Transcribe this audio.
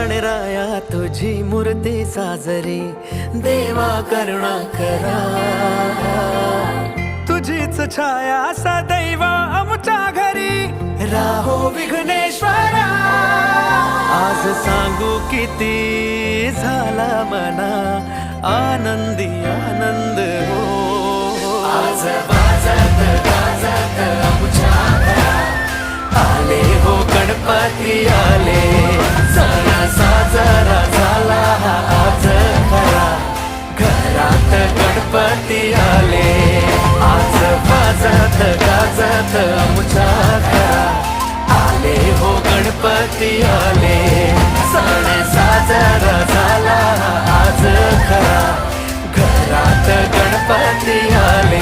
गणराया तुझी मूर्ती साजरी, देवा करुणा करा. तुझीच छाया सदैव आमच्या घरी, राहो विघ्नेश्वरा. आज सांगू किती झाला मना आनंदी आनंद हो. आज वाजत गाजत आमच्या घरात आले हो गणपती आले. सण साजरा झाला हा आज खरा, घरात गणपती आले. आज वाजत गाजत आमच्या घरात आले हो गणपती आले. सण साजरा झाला हा आज खरा, घरात गणपती आले.